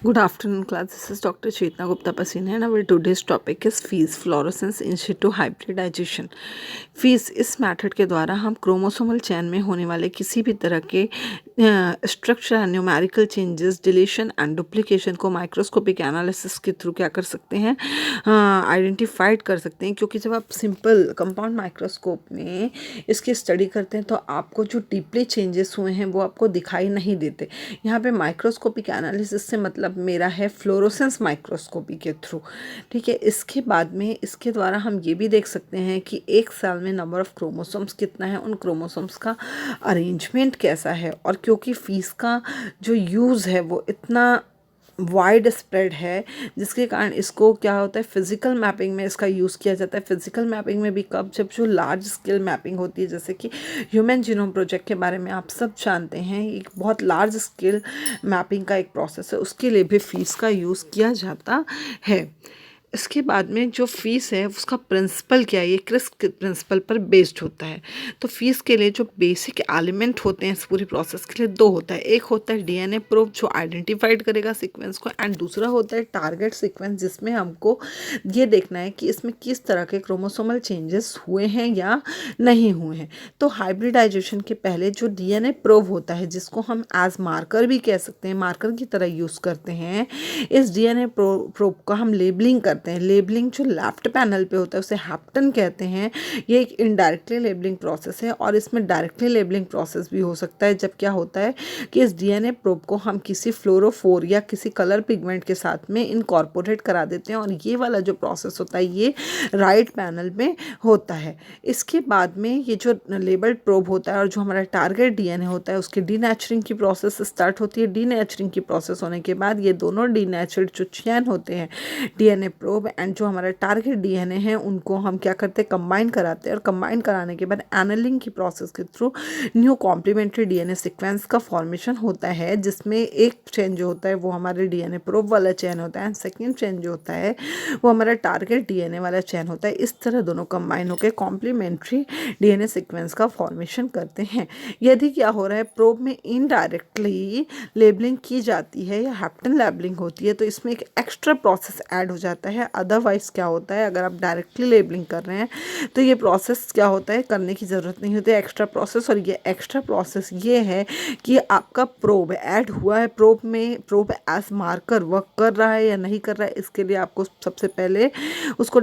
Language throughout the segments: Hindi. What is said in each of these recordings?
Good afternoon, class. This is Dr. Chetna Gupta Pasine, and our today's topic is FEES, fluorescence in situ hybridization. FEES इस मेथड के द्वारा हम क्रोमोसोमल चेन में होने वाले किसी भी तरह के structure numerical changes, deletion and duplication को माइक्रोस्कोपिक एनालिसिस के थ्रू क्या कर सकते हैं, आइडेंटिफाइड कर सकते हैं। क्योंकि जब आप सिंपल कंपाउंड माइक्रोस्कोप में इसकी स्टडी करते हैं तो आपको जो डीपली चेंजेस हुए हैं वो आपको दिखाई नहीं देते। यहाँ पे माइक्रोस्कोपिक एनालिसिस से मतलब मेरा है फ्लोरोसेंस माइक्रोस्कोपी के थ्रू। ठीक है, इसके बाद में इसके द्वारा हम ये भी देख सकते हैं कि एक सेल में नंबर ऑफ क्रोमोसोम्स कितना है, उन क्रोमोसोम्स का अरेंजमेंट कैसा है। और क्योंकि फीस का जो यूज़ है वो इतना वाइड स्प्रेड है, जिसके कारण इसको क्या होता है, फिजिकल मैपिंग में इसका यूज़ किया जाता है। फिजिकल मैपिंग में भी कब, जब जो लार्ज स्केल मैपिंग होती है, जैसे कि ह्यूमन जीनोम प्रोजेक्ट के बारे में आप सब जानते हैं, एक बहुत लार्ज स्केल मैपिंग का एक प्रोसेस है, उसके लिए भी फीस का यूज़ किया जाता है। इसके बाद में जो फ़ीस है उसका प्रिंसिपल क्या है, ये क्रिस्प प्रिंसिपल पर बेस्ड होता है। तो फीस के लिए जो बेसिक एलिमेंट होते हैं इस पूरी प्रोसेस के लिए दो होता है। एक होता है डीएनए प्रूफ जो आइडेंटिफाइड करेगा सीक्वेंस को, एंड दूसरा होता है टारगेट सीक्वेंस जिसमें हमको ये देखना है कि इसमें किस तरह के क्रोमोसोमल चेंजेस हुए हैं या नहीं हुए हैं। तो हाइब्रिडाइजेशन के पहले जो डीएनए प्रोब होता है, जिसको हम एज मार्कर भी कह सकते हैं, मार्कर की तरह यूज़ करते हैं, इस डीएनए प्रोब का हम लेबलिंग करते हैं। लेबलिंग जो लेफ्ट पैनल पे होता है उसे हैप्टन कहते हैं। ये एक इनडायरेक्टली लेबलिंग प्रोसेस है, और इसमें डायरेक्टली लेबलिंग प्रोसेस भी हो सकता है। जब क्या होता है कि इस डीएनए प्रोब को हम किसी फ्लोरोफोर या किसी कलर पिगमेंट के साथ में इनकॉर्पोरेट करा देते हैं, और ये वाला जो प्रोसेस होता है ये राइट पैनल में होता है। इसके बाद में ये जो लेबल्ड प्रोब होता है और जो हमारा टारगेट डीएनए होता है उसकी डीनेचरिंग की प्रोसेस स्टार्ट होती है। डीनेचरिंग की प्रोसेस होने के बाद ये दोनों डीनेचर्ड जो चेन होते हैं, डीएनए प्रोब एंड जो हमारा टारगेट डीएनए है, उनको हम क्या करते हैं, कंबाइन कराते हैं। और कंबाइन कराने के बाद एनलिंग की प्रोसेस के through new complementary DNA sequence का फॉर्मेशन होता है, जिसमें एक चेन जो होता है वो हमारे डीएनए प्रोब वाला चेन होता है, एंड सेकेंड चेन जो होता है वो हमारा टारगेट डीएनए वाला चेन होता है। इस तरह दोनों कंबाइन होकर कॉम्प्लीमेंट्री डीएनए सीक्वेंस का फॉर्मेशन करते हैं। यदि क्या हो रहा है, प्रोब में इनडायरेक्टली लेबलिंग की जाती है या हैप्टन लेबलिंग होती है, तो इसमें एक एक्स्ट्रा प्रोसेस ऐड हो जाता है। अदरवाइज क्या होता है, अगर आप डायरेक्टली लेबलिंग कर रहे हैं तो ये प्रोसेस क्या होता है, करने की ज़रूरत नहीं होती है, एक्स्ट्रा प्रोसेस। और ये एक्स्ट्रा प्रोसेस ये है कि आपका प्रोब ऐड हुआ है, प्रोब में प्रोब एज मार्कर वर्क कर रहा है या नहीं कर रहा है, इसके लिए आपको सबसे पहले उसको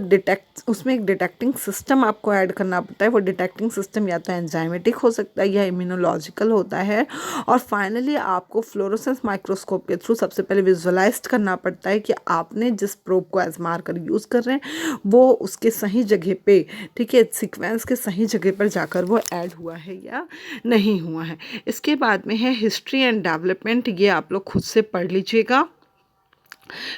उसमें एक डिटेक्टिंग सिस्टम आपको ऐड करना पड़ता है। वो डिटेक्टिंग सिस्टम या तो एंजाइमेटिक हो सकता है या इम्यूनोलॉजिकल होता है। और फाइनली आपको फ्लोरोसेंस माइक्रोस्कोप के थ्रू सबसे पहले विजुअलाइज करना पड़ता है कि आपने जिस प्रोब को एज मार्कर यूज़ कर रहे हैं वो उसके सही जगह पे, ठीक है, सीक्वेंस के सही जगह पर जाकर वो ऐड हुआ है या नहीं हुआ है। इसके बाद में है हिस्ट्री एंड डेवलपमेंट, ये आप लोग खुद से पढ़ लीजिएगा।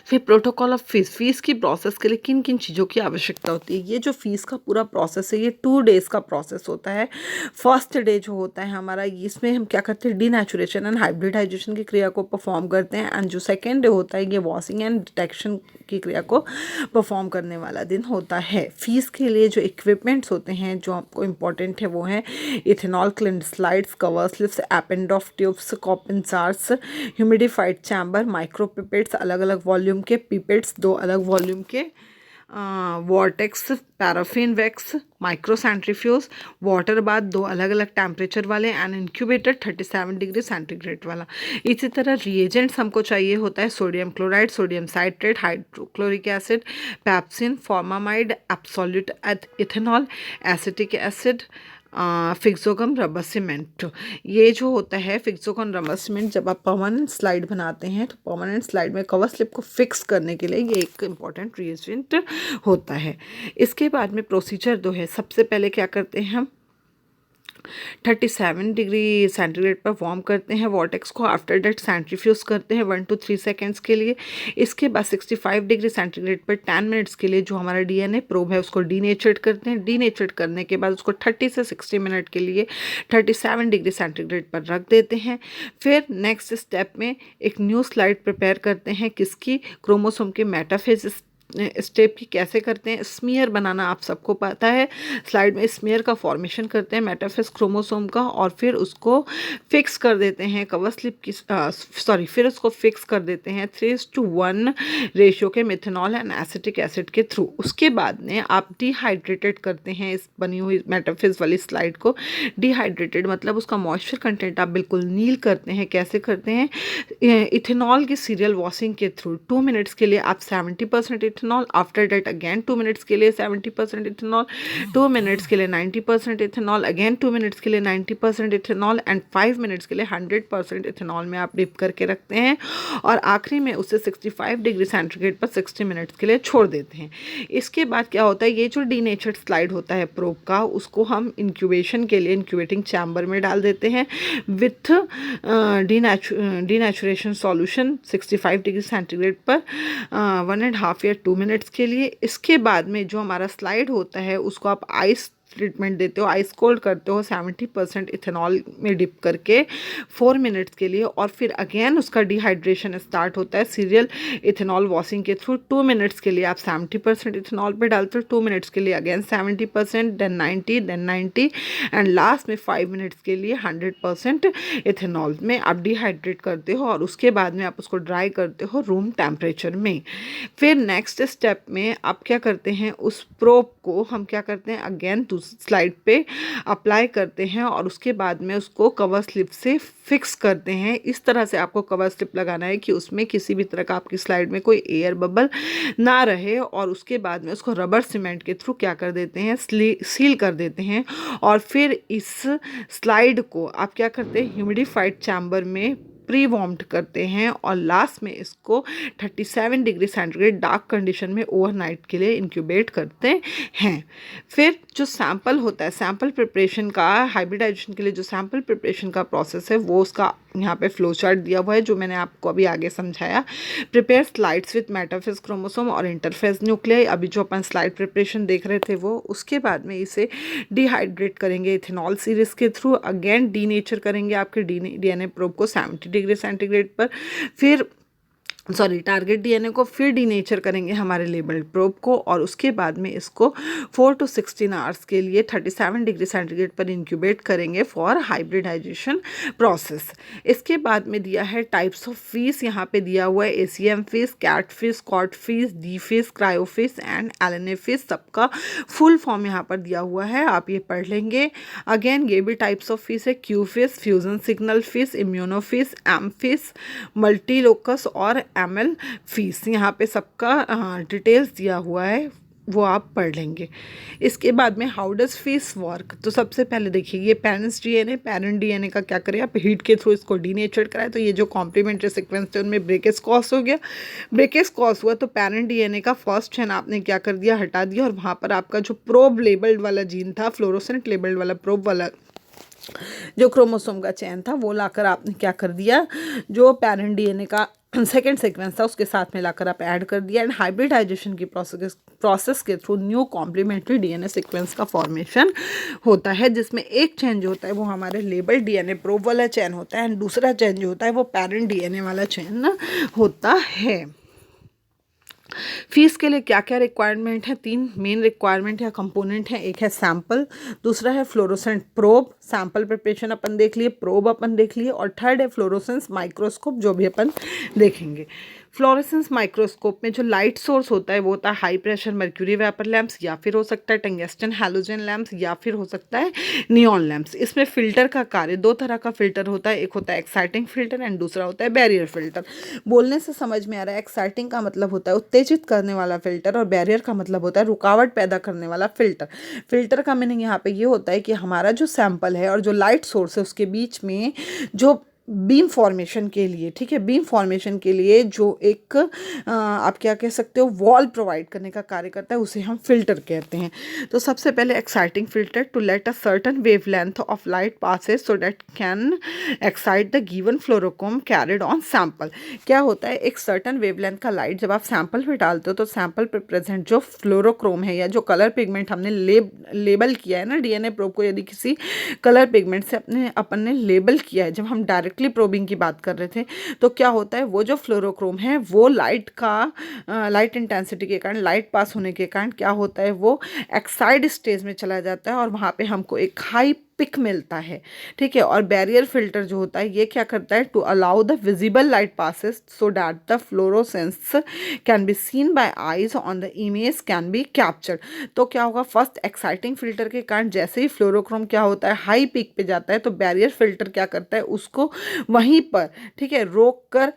फिर प्रोटोकॉल ऑफ फीस, फीस की प्रोसेस के लिए किन किन चीज़ों की आवश्यकता होती है। ये जो फीस का पूरा प्रोसेस है ये 2 डेज़ का प्रोसेस होता है। फर्स्ट डे जो होता है हमारा, इसमें हम क्या करते हैं, डीनेचुरेशन एंड हाइब्रिडाइजेशन की क्रिया को परफॉर्म करते हैं। एंड जो सेकेंड डे होता है ये वॉशिंग एंड डिटेक्शन की क्रिया को परफॉर्म करने वाला दिन होता है। फीस के लिए जो इक्विपमेंट्स होते हैं जो आपको इम्पॉर्टेंट है वो हैं ethanol clean slides, cover slips, Eppendorf tubes, Coplin jars, humidified chamber, micropipettes, अलग अलग वॉल्यूम के पिपेट्स, 2 अलग वॉल्यूम के vortex, paraffin wax, micro centrifuge, water bath 2 अलग अलग टेम्परेचर वाले, एंड इंक्यूबेटर 37 डिग्री सेंटीग्रेड वाला। इसी तरह रिएजेंट्स हमको चाहिए होता है sodium chloride, sodium citrate, hydrochloric acid, pepsin, formamide, absolute ethanol, acetic acid, Fixogum, rubber cement. ये जो होता है फिक्सोगम रबर सीमेंट, जब आप परमानेंट स्लाइड बनाते हैं तो परमानेंट स्लाइड में कवर स्लिप को फिक्स करने के लिए ये एक इम्पॉर्टेंट रिएजेंट होता है। इसके बाद में प्रोसीजर 2 है। सबसे पहले क्या करते हैं हम 37 डिग्री सेंटीग्रेड पर वार्म करते हैं वॉर्टेक्स को। आफ्टर डेट सेंट्रीफ्यूज करते हैं 1 to 3 सेकेंड्स के लिए। इसके बाद 65 डिग्री सेंटीग्रेड पर 10 मिनट्स के लिए जो हमारा डीएनए प्रोब है उसको डीनेचर्ड करते हैं। डीनेचर्ड करने के बाद उसको 30 से 60 मिनट के लिए 37 डिग्री सेंटीग्रेड पर रख देते हैं। फिर नेक्स्ट स्टेप में एक न्यू स्लाइड प्रिपेयर करते हैं, किसकी, क्रोमोसोम के मेटाफेज स्टेप की कैसे करते हैं। स्मीयर बनाना आप सबको पता है, स्लाइड में स्मीयर का फॉर्मेशन करते हैं मेटाफेज क्रोमोसोम का, और फिर उसको फिक्स कर देते हैं कवर स्लिप की फिर उसको फिक्स कर देते हैं 3:1 रेशियो के मिथेनॉल एंड एसिटिक एसिड के थ्रू। उसके बाद में आप डिहाइड्रेटेड करते हैं इस बनी हुई मेटाफेज वाली स्लाइड को। डिहाइड्रेटेड मतलब उसका मॉइस्चर कंटेंट आप बिल्कुल नील करते हैं। कैसे करते हैं, इथेनॉल की सीरियल वॉशिंग के थ्रू 2 मिनट्स के लिए आप 70% ethanol, after that again 2 minutes के लिए 70% इथेनॉल, 2 मिनट्स के लिए 90% इथेनॉल, अगेन 2 मिनट्स के लिए 90% इथेनॉल एंड 5 मिनट्स के लिए 100% इथेनॉल में आप डिप करके रखते हैं, और आखिरी में उसे 65 डिग्री सेंटीग्रेड पर 60 मिनट्स के लिए छोड़ देते हैं। इसके बाद क्या होता है, ये जो डीनेचर्ड स्लाइड होता है प्रोब का, उसको हम इंक्यूबेशन के लिए इंक्यूबेटिंग चैम्बर में डाल देते हैं with denaturation solution 65 degree centigrade पर 1.5 या 2 मिनट्स के लिए। इसके बाद में जो हमारा स्लाइड होता है उसको आप आइस ट्रीटमेंट देते हो, आइस कोल्ड करते हो 70% इथेनॉल में डिप करके 4 मिनट्स के लिए, और फिर अगेन उसका डिहाइड्रेशन स्टार्ट होता है सीरियल इथेनॉल वॉशिंग के थ्रू। 2 मिनट्स के लिए आप 70% इथेनॉल पे डालते हो, 2 मिनट्स के लिए अगेन 70%, देन 90 एंड लास्ट में 5 मिनट्स के लिए 100% इथेनॉल में आप डिहाइड्रेट करते हो, और उसके बाद में आप उसको ड्राई करते हो रूम टेम्परेचर में। फिर नेक्स्ट स्टेप में आप क्या करते हैं, उस प्रोब को हम क्या करते हैं, अगेन स्लाइड पे अप्लाई करते हैं, और उसके बाद में उसको कवर स्लिप से फिक्स करते हैं। इस तरह से आपको कवर स्लिप लगाना है कि उसमें किसी भी तरह का आपकी स्लाइड में कोई एयर बबल ना रहे, और उसके बाद में उसको रबर सीमेंट के थ्रू क्या कर देते हैं, सील कर देते हैं। और फिर इस स्लाइड को आप क्या करते हैं, ह्यूमिडिफाइड चैम्बर में प्री वार्म्ड करते हैं, और लास्ट में इसको 37 डिग्री सेंटीग्रेड डार्क कंडीशन में ओवरनाइट के लिए इंक्यूबेट करते हैं। फिर जो सैंपल होता है, सैंपल प्रिपरेशन का, हाइब्रिडाइजेशन के लिए जो सैंपल प्रिपरेशन का प्रोसेस है वो उसका यहाँ पे फ्लो चार्ट दिया हुआ है जो मैंने आपको अभी आगे समझाया। Prepare slides with metaphase chromosome और इंटरफेज न्यूक्लियाई, अभी जो अपन स्लाइड प्रिपरेशन देख रहे थे वो। उसके बाद में इसे डिहाइड्रेट करेंगे इथेनॉल सीरीज के थ्रू, अगेन डीनेचर करेंगे आपके डीएनए प्रोब को 70 डिग्री सेंटीग्रेड पर, फिर टारगेट डीएनए को, फिर डीनेचर करेंगे हमारे लेबल्ड प्रोब को, और उसके बाद में इसको 4 to 16 आवर्स के लिए 37 डिग्री सेंटीग्रेड पर इंक्यूबेट करेंगे फॉर हाइब्रिडाइजेशन प्रोसेस। इसके बाद में दिया है टाइप्स ऑफ फिश, यहाँ पे दिया हुआ है ACM fish, cat fish, cod fish, D fish, cryo fish and LNA fish, सबका फुल फॉर्म यहाँ पर दिया हुआ है, आप ये पढ़ लेंगे। अगेन ये भी टाइप्स ऑफ फिश है, Q FISH, fusion signal FISH, immuno FISH, M FISH, multilocus और एमएल फीस, यहाँ पे सबका डिटेल्स दिया हुआ है, वो आप पढ़ लेंगे। इसके बाद में हाउ डज फीस वर्क, तो सबसे पहले देखिए ये पेरेंट डीएनए का क्या करें, आप हीट के थ्रू इसको डीनेचर कराए, तो ये जो कॉम्प्लीमेंट्री सीक्वेंस थे उनमें ब्रेकेज कॉस हो गया, ब्रेकेज कॉस हुआ तो पेरेंट डीएनए का फर्स्ट चेन आपने क्या कर दिया, हटा दिया, और वहाँ पर आपका जो प्रोब लेबल्ड वाला जीन था, फ्लोरोसेंट लेबल्ड वाला प्रोब वाला जो क्रोमोसोम का चैन था वो लाकर आपने क्या कर दिया, जो पेरेंट डीएनए का सेकेंड सीक्वेंस था उसके साथ में लाकर आप ऐड कर दिया, एंड हाइब्रिडाइजेशन की प्रोसेस के through new complementary DNA sequence का फॉर्मेशन होता है, जिसमें एक चेन जो होता है वो हमारे लेबल डीएनए प्रोब वाला चेन होता है, एंड दूसरा चेन जो होता है वो पेरेंट डीएनए वाला चेन होता है। फीस के लिए क्या क्या रिक्वायरमेंट है, 3 मेन रिक्वायरमेंट या कंपोनेंट है, एक है सैंपल, दूसरा है फ्लोरोसेंट प्रोब, सैंपल प्रिपरेशन अपन देख लिए, प्रोब अपन देख लिए, और थर्ड है फ्लोरोसेंस माइक्रोस्कोप जो भी अपन देखेंगे। फ्लोरोसेंस माइक्रोस्कोप में जो लाइट सोर्स होता है वो होता है high pressure mercury vapour lamps, या फिर हो सकता है टंगस्टन हैलोजन लैंप्स, या फिर हो सकता है नियॉन लैंप्स। इसमें फिल्टर का कार्य, 2 तरह का फिल्टर होता है, एक होता है एक्साइटिंग फिल्टर एंड दूसरा होता है बैरियर फिल्टर। बोलने से समझ में आ रहा है, एक्साइटिंग का मतलब होता है उत्तेजित करने वाला फिल्टर, और बैरियर का मतलब होता है रुकावट पैदा करने वाला फिल्टर। फिल्टर का मीनिंग यहाँ पे ये होता है कि हमारा जो सैंपल है और जो लाइट सोर्स है उसके बीच में जो बीम फॉर्मेशन के लिए, ठीक है, बीम फॉर्मेशन के लिए जो एक आप क्या कह सकते हो वॉल प्रोवाइड करने का कार्य करता है उसे हम फिल्टर कहते हैं। तो सबसे पहले exciting filter, to let a certain wavelength of light passes so that can excite the given fluorochrome carried on sample. क्या होता है, एक सर्टन वेवलेंथ का लाइट जब आप सैंपल पे डालते हो तो सैंपल पे प्रेजेंट जो फ्लोरोक्रोम है या जो कलर पिगमेंट हमने लेबल किया है ना डीएनए प्रोब को, यदि किसी कलर पिगमेंट से अपन ने लेबल किया है, जब हम डायरेक्ट डायरेक्टली प्रोबिंग की बात कर रहे थे, तो क्या होता है वो जो फ्लोरोक्रोम है वो लाइट इंटेंसिटी के कारण, लाइट पास होने के कारण क्या होता है वो एक्साइड स्टेज में चला जाता है और वहाँ पे हमको एक हाई पिक मिलता है। ठीक है, और बैरियर फिल्टर जो होता है ये क्या करता है, to allow the visible light passes so that the fluorescence can be seen by eyes on the image can be captured. तो क्या होगा, फर्स्ट एक्साइटिंग फिल्टर के कारण जैसे ही फ्लोरोक्रोम क्या होता है हाई पीक पे जाता है, तो बैरियर फिल्टर क्या करता है उसको वहीं पर, ठीक है, रोक कर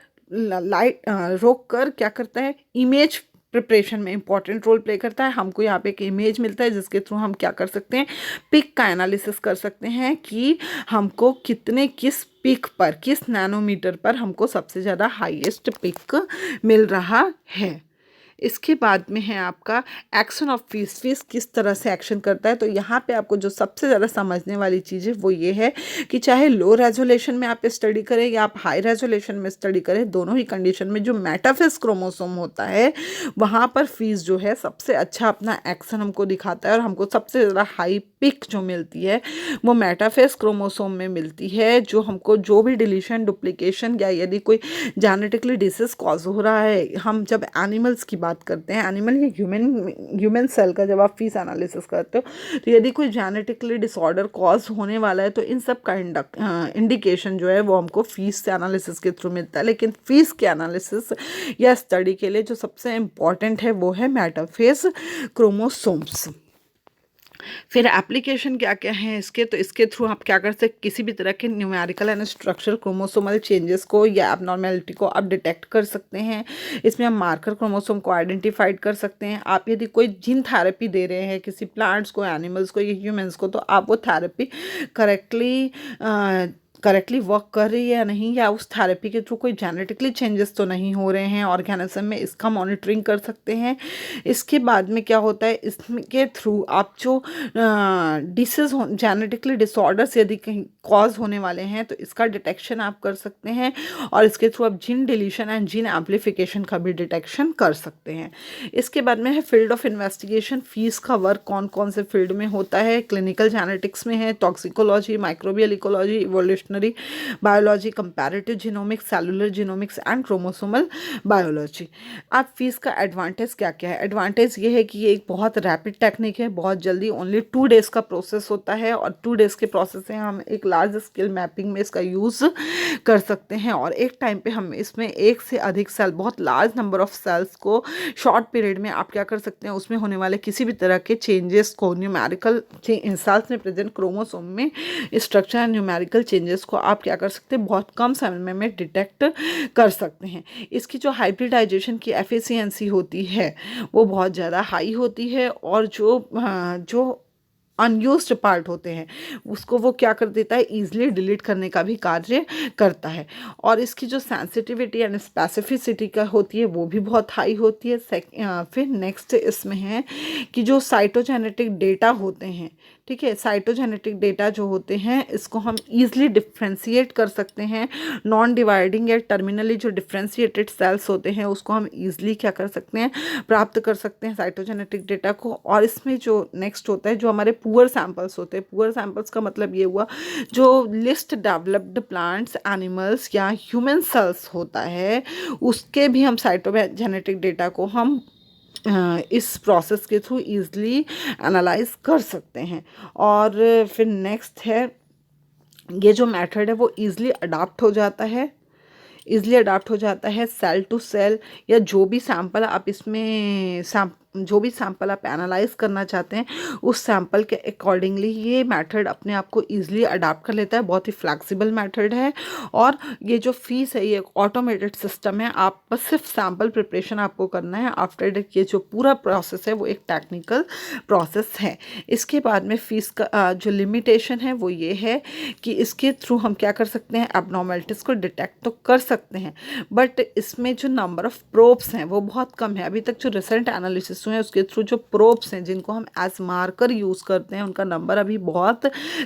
क्या करता है, इमेज प्रिपरेशन में इंपॉर्टेंट रोल प्ले करता है। हमको यहाँ पे एक इमेज मिलता है जिसके थ्रू हम क्या कर सकते हैं, पिक का एनालिसिस कर सकते हैं कि हमको किस पिक पर, किस नैनोमीटर पर हमको सबसे ज़्यादा हाईएस्ट पिक मिल रहा है। इसके बाद में है आपका एक्शन ऑफ फीस किस तरह से एक्शन करता है। तो यहाँ पे आपको जो सबसे ज़्यादा समझने वाली चीज़ है वो ये है कि चाहे लो रेजोल्यूशन में आप स्टडी करें या आप हाई रेजोल्यूशन में स्टडी करें, दोनों ही कंडीशन में जो मेटाफेज क्रोमोसोम होता है वहाँ पर फीस जो है सबसे अच्छा अपना एक्शन हमको दिखाता है और हमको सबसे ज़्यादा हाई पिक जो मिलती है वो मेटाफेज क्रोमोसोम में मिलती है। जो हमको जो भी डिलीशन, डुप्लीकेशन या यदि कोई जेनेटिकली डिसीज कॉज हो रहा है, हम जब एनिमल्स की बात करते हैं, एनिमल या ह्यूमन सेल का जब आप फीस एनालिसिस करते हो, तो यदि कोई जेनेटिकली डिसऑर्डर कॉज होने वाला है तो इन सब का इंडिकेशन जो है वो हमको फीस एनालिसिस के थ्रू मिलता है। लेकिन फीस के एनालिसिस या स्टडी के लिए जो सबसे इम्पॉर्टेंट है वो है मेटाफेज क्रोमोसोम्स। फिर एप्लीकेशन क्या क्या है इसके, तो इसके थ्रू आप क्या कर सकते, किसी भी तरह के numerical and structural chromosomal changes को या एबनॉर्मेलिटी को आप डिटेक्ट कर सकते हैं। इसमें हम मार्कर क्रोमोसोम को आइडेंटिफाइड कर सकते हैं। आप यदि कोई जीन थेरेपी दे रहे हैं किसी प्लांट्स को, एनिमल्स को या ह्यूमंस को, तो आप वो थेरेपी करेक्टली वर्क कर रही है या नहीं, या उस थेरेपी के थ्रू कोई जेनेटिकली चेंजेस तो नहीं हो रहे हैं ऑर्गेनिज्म में, इसका मॉनिटरिंग कर सकते हैं। इसके बाद में क्या होता है, इसके थ्रू आप जो डिसीज जेनेटिकली डिसऑर्डर्स यदि कहीं कॉज होने वाले हैं तो इसका डिटेक्शन आप कर सकते हैं और इसके थ्रू आप gene deletion and gene amplification का भी डिटेक्शन कर सकते हैं। इसके बाद में है फील्ड ऑफ इन्वेस्टिगेशन। फीस का वर्क कौन कौन से फील्ड में होता है, क्लिनिकल जेनेटिक्स में है, toxicology, microbial ecology, evolutionary biology, comparative genomics, cellular genomics and chromosomal biology. आप फीस का एडवांटेज क्या क्या है, एडवांटेज ये है कि ये एक बहुत रैपिड टेक्निक है, बहुत जल्दी, ओनली 2 डेज़ का प्रोसेस होता है और 2 डेज़ के प्रोसेस से हम एक लार्ज स्केल मैपिंग में इसका यूज़ कर सकते हैं और एक टाइम पे हम इसमें एक से अधिक सेल, बहुत लार्ज नंबर ऑफ सेल्स को शॉर्ट पीरियड में आप क्या कर सकते हैं, उसमें होने वाले किसी भी तरह के चेंजेस को, न्यूमेरिकल सेल्स में प्रेजेंट क्रोमोसोम में स्ट्रक्चर एंड न्यूमेरिकल चेंजेस को आप क्या कर सकते हैं, बहुत कम समय में डिटेक्ट कर सकते हैं। इसकी जो हाइब्रिडाइजेशन की एफिशिएंसी होती है वो बहुत ज़्यादा हाई होती है और जो अनयूज्ड पार्ट होते हैं उसको वो क्या कर देता है, ईजिली डिलीट करने का भी कार्य करता है। और इसकी जो सेंसिटिविटी एंड स्पेसिफिसिटी का होती है वो भी बहुत हाई होती है। फिर नेक्स्ट इसमें है कि जो साइटोजेनेटिक डेटा होते हैं, ठीक है, साइटोजेनेटिक डेटा जो होते हैं इसको हम ईजिली डिफ्रेंशिएट कर सकते हैं। नॉन डिवाइडिंग या टर्मिनली जो डिफ्रेंशिएटेड सेल्स होते हैं उसको हम ईजिली क्या कर सकते हैं, प्राप्त कर सकते हैं साइटोजेनेटिक डेटा को। और इसमें जो नेक्स्ट होता है, जो हमारे पुअर सैंपल्स होते हैं, पुअर सैंपल्स का मतलब ये हुआ जो लिस्ट डेवलप्ड प्लांट्स, एनिमल्स या ह्यूमन सेल्स होता है उसके भी हम साइटोजेनेटिक डेटा को हम इस प्रोसेस के थ्रू ईजिली एनालाइज कर सकते हैं। और फिर नेक्स्ट है, ये जो मेथड है वो ईजिली अडाप्ट हो जाता है, सेल टू सेल, या जो भी सैंपल आप इसमें जो भी सैंपल आप एनालाइज करना चाहते हैं उस सैंपल के अकॉर्डिंगली ये मेथड अपने आप को ईजिली अडाप्ट कर लेता है। बहुत ही फ्लैक्सिबल मेथड है और ये जो फीस है ये एक ऑटोमेटेड सिस्टम है। आप बस सिर्फ सैंपल प्रिपरेशन आपको करना है, आफ्टर दैट ये जो पूरा प्रोसेस है वो एक टेक्निकल प्रोसेस है। इसके बाद में फीस का जो लिमिटेशन है वो ये है कि इसके थ्रू हम क्या कर सकते हैं, एबनॉर्मलिटीज़ को डिटेक्ट तो कर सकते हैं बट इसमें जो नंबर ऑफ प्रोब्स हैं वो बहुत कम है। अभी तक जो रिसेंट एनालिसिस हुए हैं उसके थ्रू जो प्रोब्स हैं जिनको हम एज मार्कर यूज़ करते हैं उनका नंबर अभी बहुत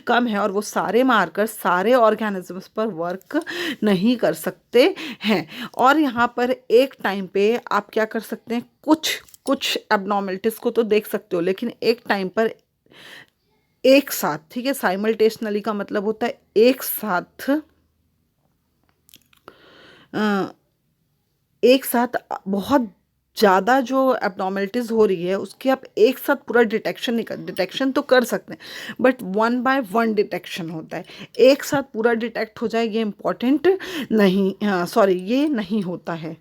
कम है और वो सारे मार्कर सारे ऑर्गेनिजम्स पर वर्क नहीं कर सकते हैं। और यहाँ पर एक टाइम पे आप क्या कर सकते हैं, कुछ एबनॉर्मलिटीज़ को तो देख सकते हो लेकिन एक टाइम पर एक साथ, ठीक है, साइमल्टेशनली का मतलब होता है एक साथ एक साथ बहुत ज़्यादा जो एब्नॉर्मलिटीज़ हो रही है उसकी आप एक साथ पूरा डिटेक्शन तो कर सकते हैं, but one by one detection होता है। एक साथ पूरा डिटेक्ट हो जाए ये इम्पॉर्टेंट नहीं, सॉरी, ये नहीं होता है।